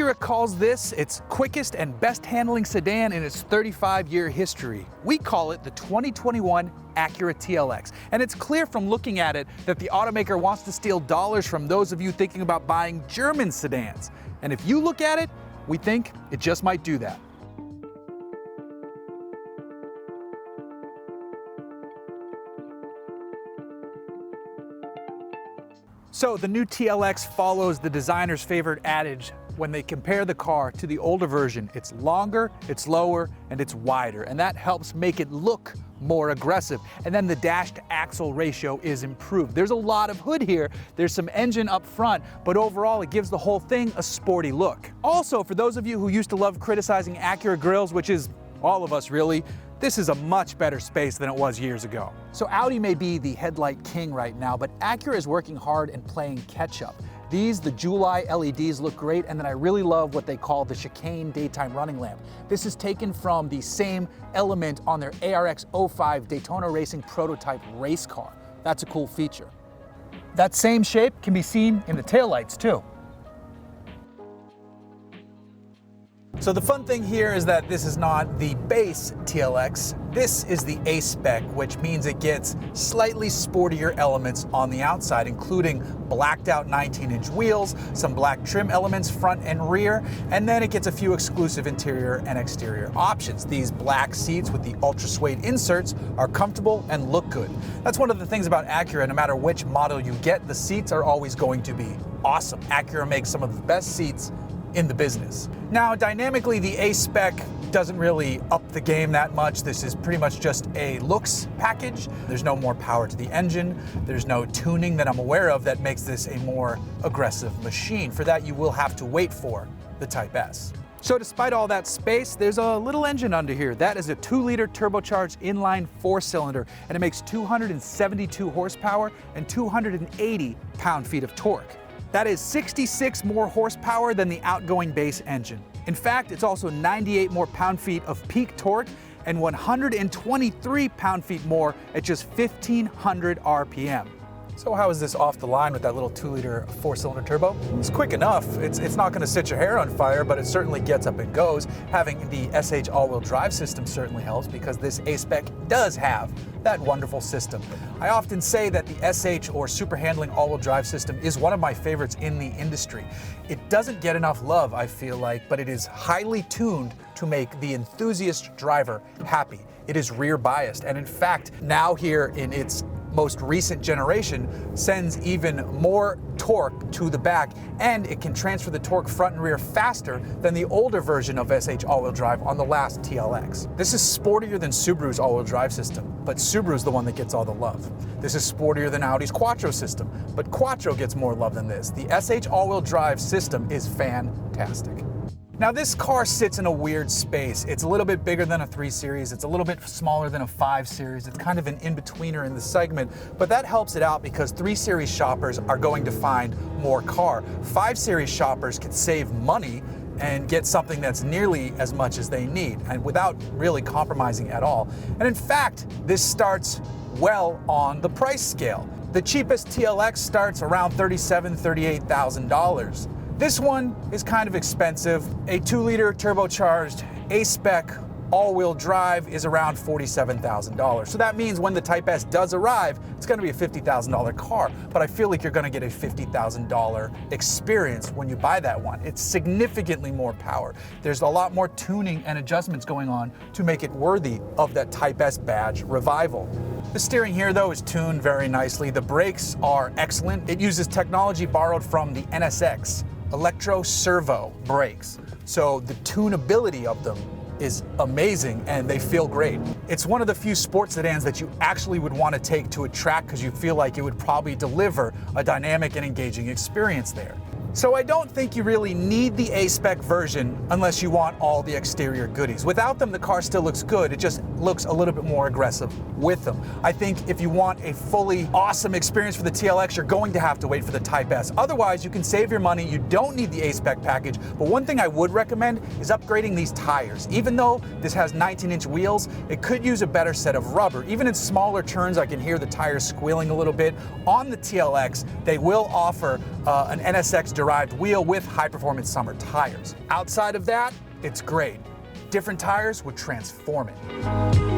Acura calls this its quickest and best handling sedan in its 35-year history. We call it the 2021 Acura TLX. And it's clear from looking at it that the automaker wants to steal dollars from those of you thinking about buying German sedans. And if you look at it, we think it just might do that. So the new TLX follows the designer's favorite adage when they compare the car to the older version. It's longer, it's lower, and it's wider, and that helps make it look more aggressive. And then the dash to axle ratio is improved. There's a lot of hood here, there's some engine up front, but overall it gives the whole thing a sporty look. Also, for those of you who used to love criticizing Acura grills, which is all of us really, this is a much better space than it was years ago. So Audi may be the headlight king right now, but Acura is working hard and playing catch up. These, the July LEDs, look great, and then I really love what they call the chicane daytime running lamp. This is taken from the same element on their ARX 05 Daytona Racing prototype race car. That's a cool feature. That same shape can be seen in the taillights too. So the fun thing here is that this is not the base TLX, this is the A-Spec, which means it gets slightly sportier elements on the outside, including blacked out 19-inch wheels, some black trim elements front and rear, and then it gets a few exclusive interior and exterior options. These black seats with the ultra suede inserts are comfortable and look good. That's one of the things about Acura, no matter which model you get, the seats are always going to be awesome. Acura makes some of the best seats in the business. Now, dynamically, the A-Spec doesn't really up the game that much. This is pretty much just a looks package. There's no more power to the engine. There's no tuning that I'm aware of that makes this a more aggressive machine. For that, you will have to wait for the Type S. So despite all that space, there's a little engine under here. That is a 2-liter turbocharged inline 4-cylinder, and it makes 272 horsepower and 280 pound-feet of torque. That is 66 more horsepower than the outgoing base engine. In fact, it's also 98 more pound-feet of peak torque and 123 pound-feet more at just 1,500 RPM. So how is this off the line with that little 2-liter 4-cylinder turbo? It's quick enough. It's not going to set your hair on fire, but it certainly gets up and goes. Having the SH all-wheel drive system certainly helps because this A-Spec does have that wonderful system. I often say that the SH or super handling all-wheel drive system is one of my favorites in the industry. It doesn't get enough love, I feel like, but it is highly tuned to make the enthusiast driver happy. It is rear biased, and in fact, now here in its most recent generation sends even more torque to the back, and it can transfer the torque front and rear faster than the older version of SH all-wheel drive on the last TLX. This is sportier than Subaru's all-wheel drive system, but Subaru's the one that gets all the love. This is sportier than Audi's Quattro system, but Quattro gets more love than this. The SH all-wheel drive system is fantastic. Now this car sits in a weird space. It's a little bit bigger than a 3 Series, it's a little bit smaller than a 5 Series, it's kind of an in-betweener in the segment, but that helps it out because 3 Series shoppers are going to find more car. 5 Series shoppers can save money and get something that's nearly as much as they need, and without really compromising at all. And in fact, this starts well on the price scale. The cheapest TLX starts around $37,000, $38,000. This one is kind of expensive. A 2-liter turbocharged A-Spec all-wheel drive is around $47,000. So that means when the Type S does arrive, it's going to be a $50,000 car, but I feel like you're going to get a $50,000 experience when you buy that one. It's significantly more power. There's a lot more tuning and adjustments going on to make it worthy of that Type S badge revival. The steering here, though, is tuned very nicely. The brakes are excellent. It uses technology borrowed from the NSX, electro servo brakes. So the tunability of them is amazing and they feel great. It's one of the few sports sedans that you actually would want to take to a track because you feel like it would probably deliver a dynamic and engaging experience there. So I don't think you really need the A-Spec version unless you want all the exterior goodies. Without them, the car still looks good. It just looks a little bit more aggressive with them. I think if you want a fully awesome experience for the TLX, you're going to have to wait for the Type S. Otherwise, you can save your money. You don't need the A-Spec package. But one thing I would recommend is upgrading these tires. Even though this has 19-inch wheels, it could use a better set of rubber. Even in smaller turns, I can hear the tires squealing a little bit. On the TLX, they will offer an NSX arrived wheel with high-performance summer tires. Outside of that, it's great. Different tires would transform it.